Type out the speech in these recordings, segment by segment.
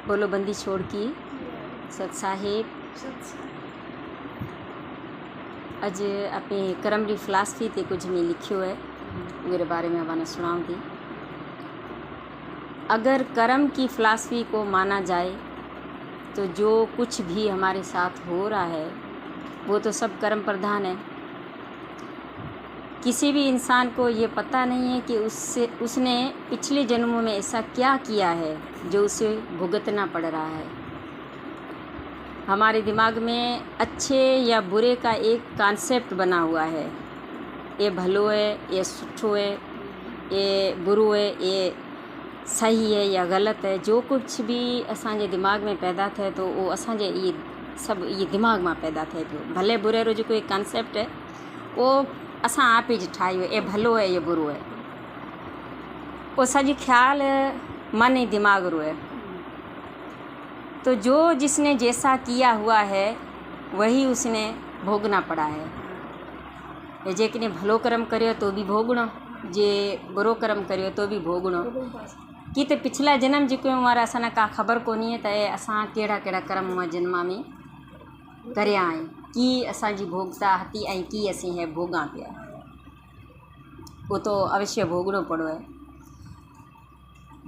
बोलो बंदी छोड़ की सत साहिब अज अपने कर्म की फिलासफी ते कुछ में लिखियो है मेरे बारे में मैंने सुनाऊँ थी। अगर कर्म की फिलासफी को माना जाए तो जो कुछ भी हमारे साथ हो रहा है वो तो सब कर्म प्रधान है। किसी भी इंसान को ये पता नहीं है कि उसने पिछले जन्मों में ऐसा क्या किया है जो उसे भुगतना पड़ रहा है। हमारे दिमाग में अच्छे या बुरे का एक कॉन्सेप्ट बना हुआ है, ये भलो है, ये सुठो है, ये बुरो है, ये सही है या गलत है। जो कुछ भी असांजे दिमाग में पैदा थे तो वो असांजे ये सब ये दिमाग में पैदा थे पियो। भले बुरे रो जो कोई कॉन्सेप्ट है वो असां आप ही ठाहियो, ये भलो है ये बुरो है, वो सॼी ख्याल मन ही दिमाग रो है। तो जो जिसने जैसा किया हुआ है वही उसने भोगना पड़ा है। जेकने भलो कर्म करियो तो भी भोगणो, जे बुरो कर्म करियो तो भी भोगणो। कि तो पिछला जन्म जो हमारा असां का ख़बर कोनी है त असां कहिड़ा कहिड़ा कर्म हुआ जन्म में करिया आहिनि, की असांजी भोगता हती ऐं की असीं है भोगां पिया, वो तो अवश्य भोगणो पड़ो है।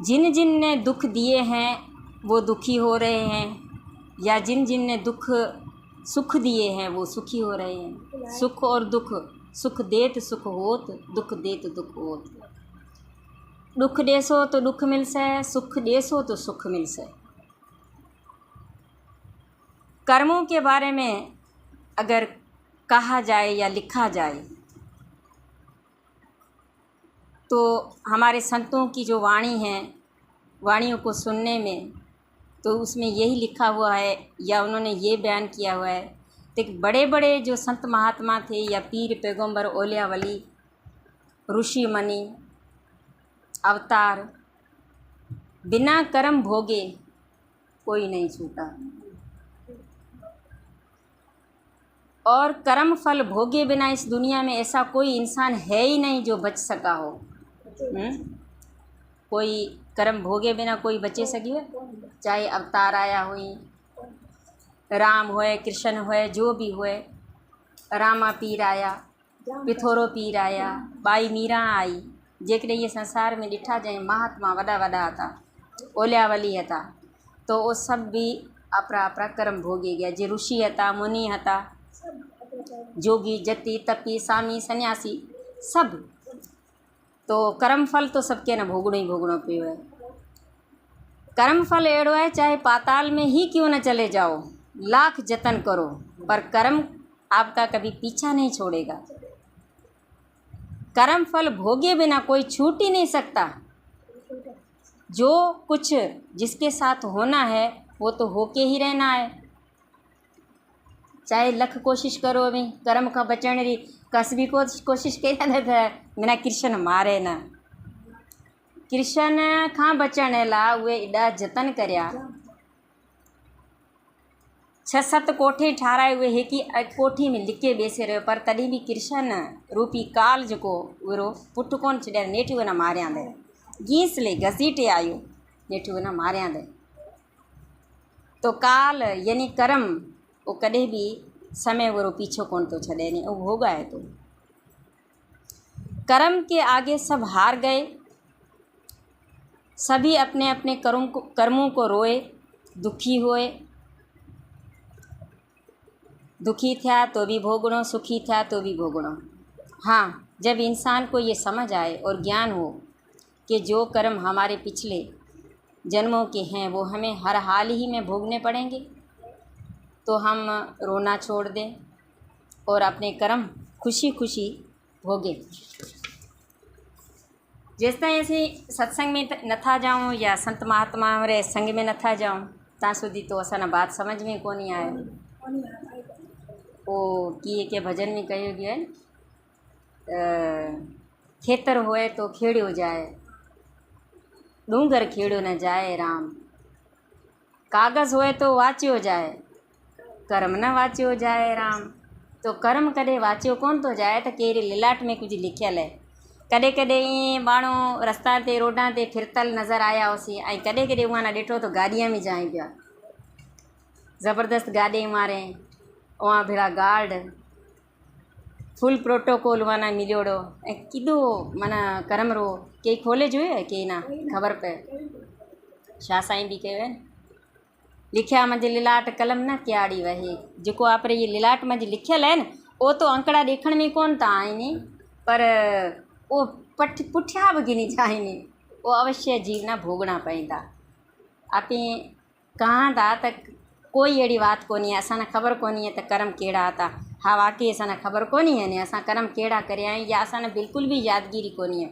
जिन जिन ने दुख दिए हैं वो दुखी हो रहे हैं, या जिन जिन ने सुख दिए हैं वो सुखी हो रहे हैं। सुख और दुख, सुख देत सुख होत, दुख देत दुख होत। दुख देसो तो दुख मिलसे, सुख देसो तो सुख मिलसे। कर्मों के बारे में अगर कहा जाए या लिखा जाए तो हमारे संतों की जो वाणी है, वाणियों को सुनने में तो उसमें यही लिखा हुआ है या उन्होंने ये बयान किया हुआ है कि बड़े बड़े जो संत महात्मा थे या पीर पैगंबर औलिया वली ऋषि मुनि अवतार, बिना कर्म भोगे कोई नहीं छूटा, और कर्म फल भोगे बिना इस दुनिया में ऐसा कोई इंसान है ही नहीं जो बच सका हो। कोई कर्म भोगे बिना कोई बचे सकी है, चाहे अवतार आया हुई, राम होए, कृष्ण होए, जो भी होए, रामा पीर आया, पिथोरो पीर आया, बाई मीरा आई। जेकॾहिं ये संसार में ॾिठा जाए महात्मा वॾा वॾा था, ओलिया वली था, तो वो सब भी अपना अपना कर्म भोगे गया। जे ऋषि था, मुनि था, जोगी जति तपी सामी सन्यासी सब, तो कर्म फल तो सबके न भोगणो ही भोगणो पियो है। कर्म फल अड़ो है, चाहे पाताल में ही क्यों न चले जाओ, लाख जतन करो, पर कर्म आपका कभी पीछा नहीं छोड़ेगा। कर्म फल भोगे बिना कोई छूट ही नहीं सकता। जो कुछ जिसके साथ होना है वो तो होके ही रहना है। चाहे लख कोशिश करो अभी कर्म का बचण री, कस भी कोशिश करिया त बिना कृष्ण मारे न। कृष्ण खां बचण लाइ उहे एॾा जतन करिया, 6-7 कोठे ठाराए, उहे हिक ही कोठी में लिके बेसे रहियो, पर तॾहिं बि कृष्ण रूपी काल जेको उहो पुटु कोन छॾिया, नेठि उन मारिया दे, गीस ले घसीटे आयो, नेठि उन मारिया दे। तो काल यानी कर्म वो कॾहिं भी समय वो पीछो कौन तो छॾे नहीं, वो भोगाए तो। कर्म के आगे सब हार गए, सभी अपने अपने कर्मों को रोए, दुखी होए। दुखी था तो भी भोगणो, सुखी था तो भी भोगणो। हाँ, जब इंसान को ये समझ आए और ज्ञान हो कि जो कर्म हमारे पिछले जन्मों के हैं वो हमें हर हाल ही में भोगने पड़ेंगे, तो हम रोना छोड़ दें और अपने कर्म खुशी खुशी भोगें। जेस ताईं असीं सत्संग में नथा जाऊं या संत महात्मा रे संग में नथा जाऊं ता सुधी तो असां बात समझ में कोनी आए। वो किए के भजन में कहो गया है, खेतर होए तो खेड़ियो जाए, डूंगर खेड़ियो न जाए राम। कागज़ होए तो वाचियो जाए, कर्म न वाचियो जाए राम। तो कर्म कदे वाचियो कोन तो जाए, तो केरे लिलाट में कुछ लिखियल है, कॾहिं कॾहिं ईअं माण्हू रस्ता ते रोडां ते फिरतल नज़र आया हुआसीं ऐं कॾहिं कॾहिं उहा न ॾिठो त गाॾीअ में जाई पिया ज़बरदस्त गाॾी मारे उहा भेड़ा गार्ड फुल प्रोटोकॉल माना मिलियोड़ो ऐं किदो माना करम रो के खोले जो है के ना ख़बर पए छा साईं बि कयो आहे लिखिया मुंहिंजे लिलाट कलम न क्याड़ी वहे जेको आपरे ये लिलाट में लिखियल है न वो तो अंकड़ा देखण में कोन था आहिनि पर वो पुठिया भी गिनी जाइनि वो अवश्य जीवना भोगना पवंदा आपे कहाँ था त कोई अड़ी बात कोनी है असां ख़बर कोनी है त कर्म कहिड़ा था हाँ वाकई असां ख़बर कोनी है ने असां कर्म कहिड़ा करिया आहिनि या असां बिल्कुल भी यादगिरी कोनी है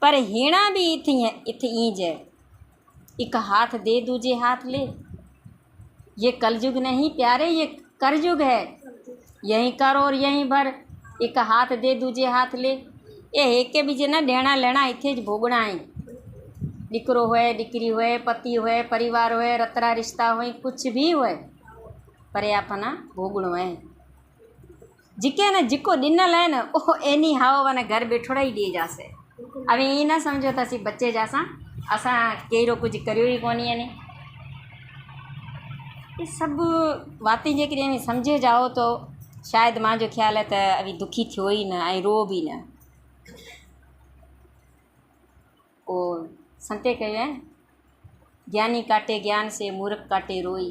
पर हेणा भी इथे ईंज है एक हाथ दे दूजे हाथ ले ये कलयुग नहीं प्यारे ये करयुग है यहीं कर और यहीं भर एक हाथ दे दूजे हाथ ले ये एक बीजे ना ॾियणा लेना इथे ज भोगना है दिकरो होए दिकरी होए पति होए परिवार होए रतरा रिश्ता होए कुछ भी होए पर अपना भोगणो है जिके न जिको ॾिनल है न वो एनी हाओ वने घर बैठोड़ा ही ॾिए जासे अब ये ना समझो त असीं बचे जासां असां कहिड़ो कुछ करियो ही कोनी है ने ये सब बातें जेकॾहिं समझे जाओ तो शायद मुंहिंजो ख्याल है त अभी दुखी थियो ही न ऐं रो भी न ओ संते कयो है ज्ञानी काटे ज्ञान से मूर्ख काटे रोई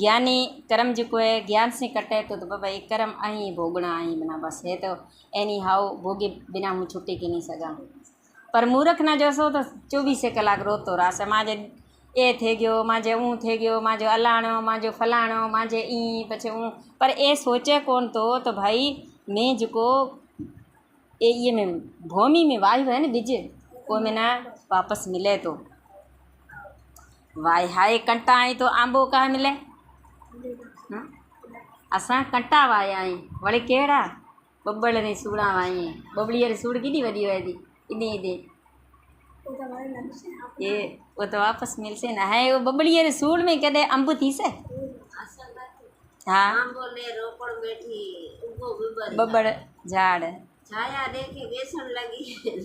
ज्ञानी कर्म जो है ज्ञान से कटे तो बाबा ये कर्म आई भोगना आई बिना बस है तो एनी हाउ भोगे बिना हूँ छुट्टी की नहीं सका पर मूर्ख ना जैसो तो 24 कलाक रोतो रहा मांजे ए थे गयो मांजे ऊँ थे गयो मांजो अलाणो मांजो फलाणो मांजे ई पछे ऊँ पर ए सोचे कोन तो भाई मैं जो ये में भूमि में वायु है न बिज वो में ना वापस मिले तो वाई हाय कंटा आई तो आंबो कहाँ मिले असां कंटा वाया आहियूं वरी कहिड़ा बबड़ ने सूड़ा वाई बबड़ीअ री सूड़ केॾी वॾी हुए थी इॾे ये वो तो वापस मिलसे न है वो बबड़ीअ री सूड़ में कॾहिं अंब थी से हाँ बबड़ झाड़ छाया देखे बेसन लगी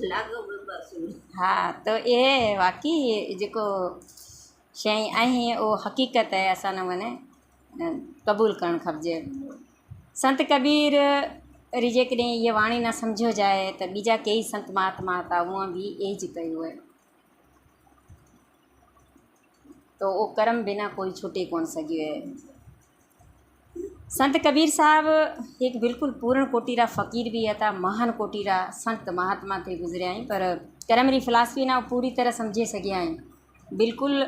लागो बबड़ हाँ तो ये वाकई जेको शइ आहे वो हक़ीक़त है असां न वने क़बूल करणु खपजे संत कबीर री जेकॾहिं ये वाणी न सम्झो जाए त बीजा कई संत महात्मा था उहा भी एज कयो है तो वो कर्म बिना कोई छुटे कोन सघियो है संत कबीर साहब एक बिल्कुल पूर्ण कोटीरा फ़कीर भी था महान कोटीरा संत महात्मा थे गुजरिया आहिनि पर कर्म री फिलासफी ना पूरी तरह समझे सघिया आहिनि बिल्कुल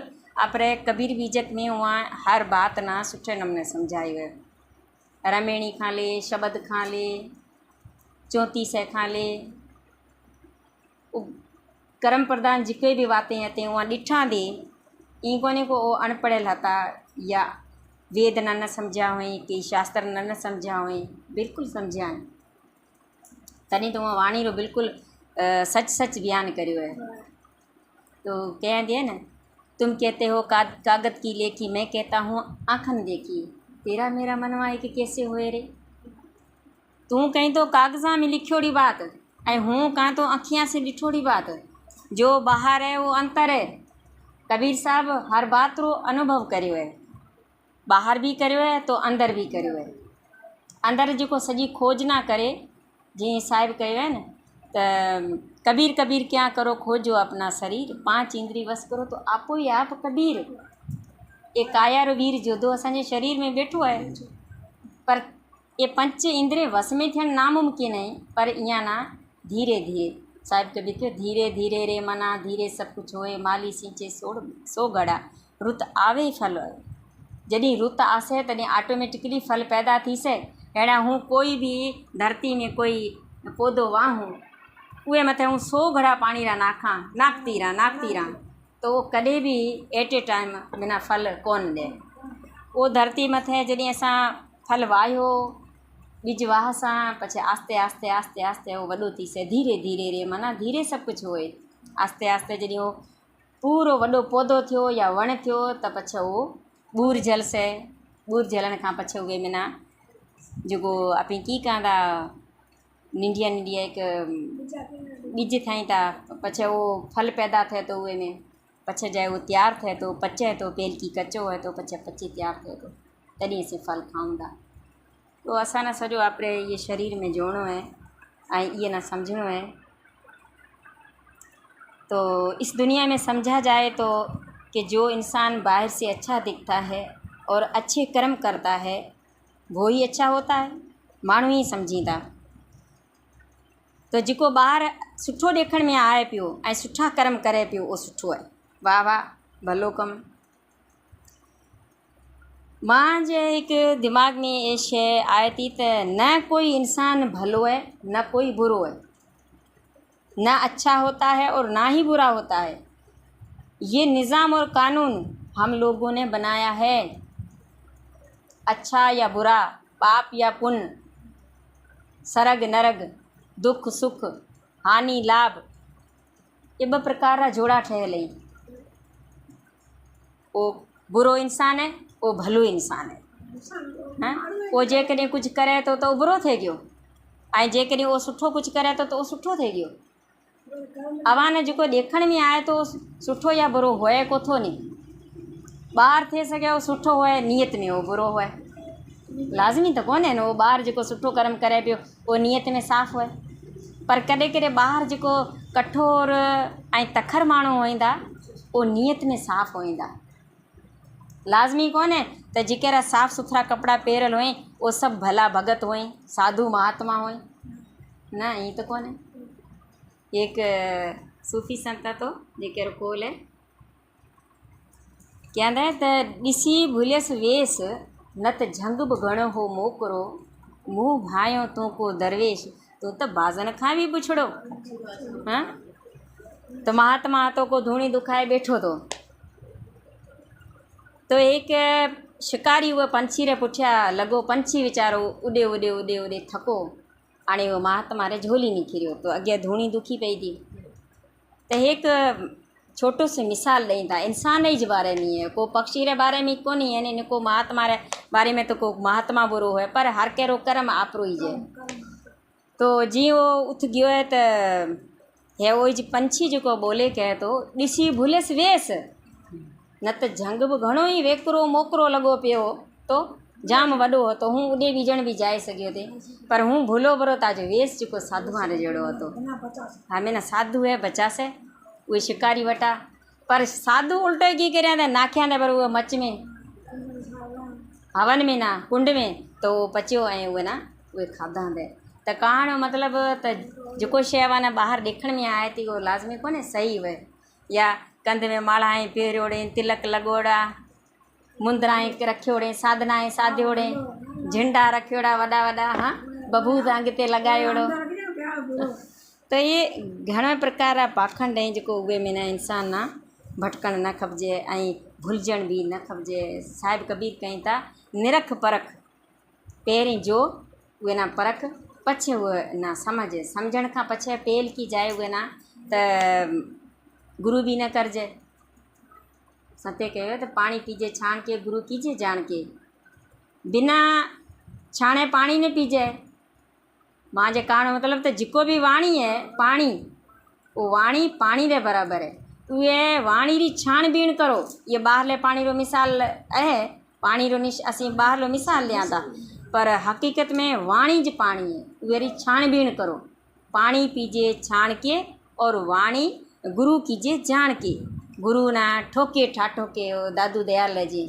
अपरे कबीर बीजक में वहाँ हर बात ना सुठे नमूने समझाई है रमेणी खां ले शब्द खां ले 34 खां ले कर्म प्रधान जिके भी बातें हते वहाँ ॾिठा दे ई कोने को अनपढ़ियल हता या वेद न समझा हुई कई शास्त्र न समझा हुई बिल्कुल समझा तनी तो वहाँ वाणी रो बिल्कुल सच सच बयान करियो है तो कह दिए ना तुम कहते हो कागद की लेखी मैं कहता हूँ आँखन देखी तेरा मेरा मनवा एक कैसे हुए रे तू कहीं तो कागज़ा में लिखोड़ी बात ऐं हूँ कहाँ तो अखियाँ से ॾिठोड़ी बात जो बाहर है वो अंतर है कबीर साहब हर बात रो अनुभव करियो है बाहर भी करियो है तो अंदर भी करियो है अंदर जो सॼी खोज ना करे जी साहिब कयो है न त कबीर कबीर क्या करो खोजो अपना शरीर 5 इंद्री वस करो तो आपो ही आप कबीर ये काया रो वीर जोधो असांजे शरीर में बैठो है पर ये 5 इंद्रिय वस में थियण नामुमकिन है पर इया ना धीरे धीरे साहिब कबीर के धीरे धीरे रे मना धीरे सब कुछ होए माली सींचे सो गड़ा रुत आवे फल जॾहिं रुत आसे तॾहिं ऑटोमेटिकली फल पैदा थी से अहिड़ा हूँ कोई भी धरती में कोई पौधो वाहूं उहे मथे हूँ 100 घड़ा पानी रा नाखती रहा तो वो कॾहिं भी एट ए टाइम बिना फल कोन ॾे वो धरती मथे जॾहिं असां फल वाहियो बीज वाह सां पछे आस्ते आस्ते आस्ते आस्ते वो वॾो थी से धीरे धीरे रे माना धीरे सब कुछ होए आस्ते आस्ते जॾहिं वो पूरो वॾो पौधो थियो या वण थियो त पछे वो बूर झलसे बूर झलण खां पछे उहे माना जेको अपनी की कहंदा नंढिया नंढिया एक बीज थाई था पछे वो फल पैदा थे तो उहे में पछे जाए वो तैयार थे तो पचे तो पेल की कच्चो है तो पछे पची तैयार थे तो तॾहिं असीं फल खाऊं था। तो असां ना सॼो आपणे ये शरीर में जोड़ो है ऐं ये ना समझणो है। तो इस दुनिया में समझा जाए तो कि जो इंसान बाहर से अच्छा दिखता है और अच्छे कर्म करता है वो ही अच्छा होता है, माण्हू ही समझींदा। तो जेको ॿाहिरि सुठो ॾेखण में आए पियो ऐं सुठा कर्म करे पियो उहो सुठो आहे। वाह वाह भलो कमु। मां जे हिकु दिमाग़ में ये शइ आए थी त न कोई इंसान भलो है न कोई बुरो है, ना अच्छा होता है और ना ही बुरा होता है। ये निज़ाम और कानून हम लोगों ने बनाया है। अच्छा या बुरा, पाप या पुण्य, सरग नरग, दुख सुख, हानि लाभ, ये ब प्रकार जोड़ा ठहल ही। वो बुरो इंसान है वो भलो इंसान है। वो जेकॾहिं कुछ करे तो बुरो थे गयो ऐं जेकॾहिं वो सुठो कुछ करे तो वो सुठो थे गयो। अवां ने जेको ॾेखण में आए तो सुठो या बुरो होए कोथो नी। ॿार थी सघे वो सुठो होए नियत में वो बुरो होए, लाज़मी तो कोन्हे न। वो ॿार जेको सुठो कर्म करे पियो वो नियत में साफ़ होए। पर कॾहिं कॾहिं ॿार जेको कठोर ऐं तखर माण्हू होईंदा वो नियत में साफ़ होईंदा। लाज़मी कोन्हे त जेकरा साफ़ सुथरा कपिड़ा पहिरियल हुअईं वो सभु भला भगत हुअईं, साधु महात्मा हुअईं, न ईअं त कोन्हे। एक सूफ़ी संत तो जेकर कोल है कहंदा त ॾिसी भुलियसि वेस न त झंग बि घणो हो मोकिरो, मुंहुं भायो तूं को दरवेश, तूं त बाज़न खां बि पुछड़ो। हाँ तो महात्मा तो को धूणी दुखाए बैठो तो एक शिकारी वो पंछी रे पुठिया लगो। पंछी वीचारो उड़े उड़े उड़े उड़े थको हाणे वो महात्मा रे झोली निकिरियो तो अॻे धूणी दुखी पई थी। तो एक छोटो से मिसाल ॾेई था इंसान जे बारे में। को पक्षी रे बारे में कोन्हे यानी न को महात्मा रे बारे में तो को महात्मा बुरो है, पर हर कहिड़ो कर्म आपरो ही है। तो जीअं वो उथ गयो है त हे वो जी पंछी जेको बोले कहे तो ॾिसी भुलियसि वेस न त झंग बि घणो ई वेकिरो मोकिरो लॻो पियो तो जाम वॾो हो तो हूँ उॾे विझण बि जाए सघियो थे, पर हूँ भुलो भरो ताजो वेस जेको साधु वारे जहिड़ो હતો। हमें न साधु है बचासे उहे शिकारी वटा, पर साधु उल्टो की करिया था नाखिया था पर उहो मच में हवन में ना कुंड में तो पचियो ऐं उहे ना उहे खाधा दे। त कहाणो मतिलबु त जेको शइ वा न ॿाहिरि ॾेखण में आए थी उहो लाज़मी कोन्हे सही हुए। या कंध में मालाएं पहिरियोड़े, तिलक लॻोड़ा, मुंदराएं रखियोड़े, साधनाएं साधियोड़े, झंडा रखियोड़ा वॾा वॾा, हाँ बबूत अॻिते लॻायोड़ो। तो ये घणा प्रकार जा पाखंड आहिनि जेको उहे में न इंसान ना भटकण न खपिजे ऐं भुलिजण बि न खपिजे। साहिब कबीर कहीं था निरख परख, पहिरीं जो उहे ना परख पछे उहे ना समझ, सम्झण खां पछे पेल की जाए उहे ना त गुरु भी न करजे। सत्य कहो तो पानी पीजे छाण के, गुरु कीजे जान के। बिना छाणे पानी न पीजे। मां जे कहाणो मतलब तो जिको भी वाणी है पानी, वो वाणी पानी रे बराबर है। उहे वाणी री छाणबीण करो। ये बाहरले पानी रो मिसाल है, पानी रो असीं बाहरलो मिसाल लिया था, पर हकीकत में वाणी ज पानी है। उहे री छाणबीण करो। पानी पीजे छाण के और वाणी गुरु कीजे जान के। गुरु ना ठोके ठाठो के दादू दयाल जी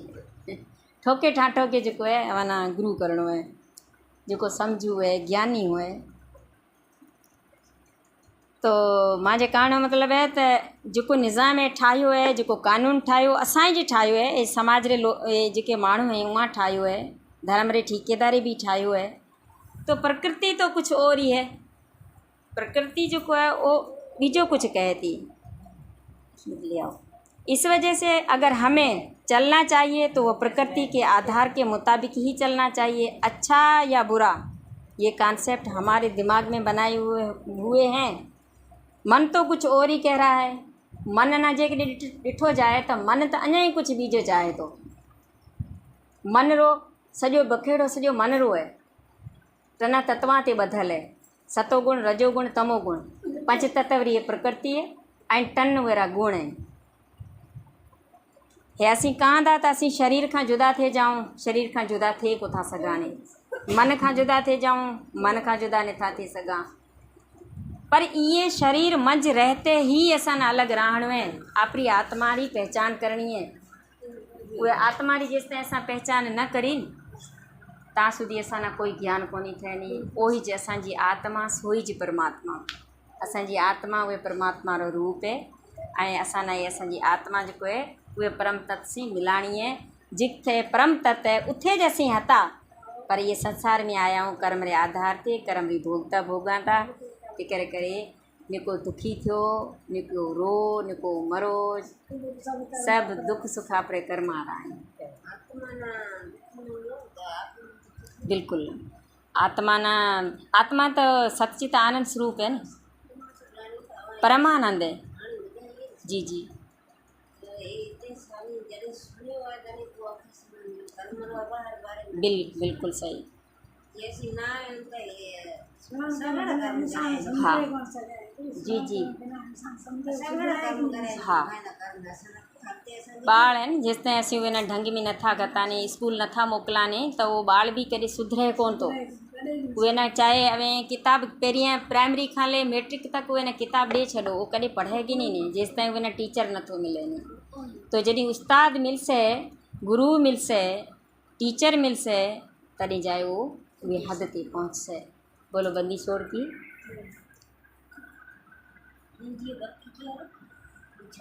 ठोके ठाठो के जो है वना गुरु करणो है जो समझू है ज्ञानी हुए। तो मांजे कहाणो मतलब है तो जो निज़ाम है ठाहियो है, जो कानून ठाहियो असांजे ठाहियो है, ये समाज रे जेके माण्हू हैं उहाँ ठाहियो है, धर्म रे ठेकेदारी भी ठाहियो है। तो प्रकृति तो कुछ और ही है। प्रकृति जो है वो बीजो कुछ कहती। इस वजह से अगर हमें चलना चाहिए तो वो प्रकृति के आधार के मुताबिक ही चलना चाहिए। अच्छा या बुरा ये कॉन्सेप्ट हमारे दिमाग में बनाए हुए हैं। मन तो कुछ और ही कह रहा है। मन ना जे ॾिठो जाए तो मन तो अञा ही कुछ बीजो चाहे तो। मन रो सॼो बखेड़ो सॼो मन रो है, तना तत्वां ते ॿधल है। सतोगुण रजोगुण तमोगुण पंज तत्व ये प्रकृति है ऐं टन वारा गुण आहिनि। हे असीं कहां था असीं शरीर खां जुदा थे जाऊं, शरीर खां जुदा थे को था सघां, मन खां जुदा थे जाऊं, मन खां जुदा नथा थी सघां। पर ये शरीर मंझ रहते ही असां अलग रहणो है, अपनी आत्मा की पहचान करनी है। उहे आत्मा की जेस ताईं असां पहचान न करी ता सुधी असां कोई ज्ञान कोनी थियणी। ओही जे असांजी आत्मा सोई जी परमात्मा, असांजी आत्मा उहे परमात्मा रो रूप है ऐं असां ये असांजी आत्मा जेको है उहे परम तत्व से मिलाणी है। जिथे परम तत्व है उथे जे असीं हता, पर ये संसार में आया हूँ कर्म रे आधार ते, कर्म री भोगता भोगां था ते करे निको दुखी थियो, निको रो, निको मरो, सब दुख सुख आपरे कर्म आ रहा है। बिल्कुल आत्मा तो सच्चित आनंद स्वरूप है ना, परमानंद है। जी जी बिल्कुल सही। हाँ जी जी हाँ बाल आहिनि जेसि ताईं असीं उहे ढंग में नथा कतानी, स्कूल नथा मोकिलानी त उहो ॿार बि कॾहिं सुधरे कोन थो। उहे न चाहे अवें किताब पहिरीं प्राइमरी खां ले मैट्रिक तक उहे न किताब ॾेई छॾो, उहो कॾहिं पढ़ेगी नहीं जेसि ताईं उहे न टीचर नथो मिले नी। तो जॾहिं उस्ताद मिलसे, गुरु मिलसे, टीचर मिलसे, तॾहिं जाए उहे हद ते पहुंचसे। बोलो बंदी छोड़ की।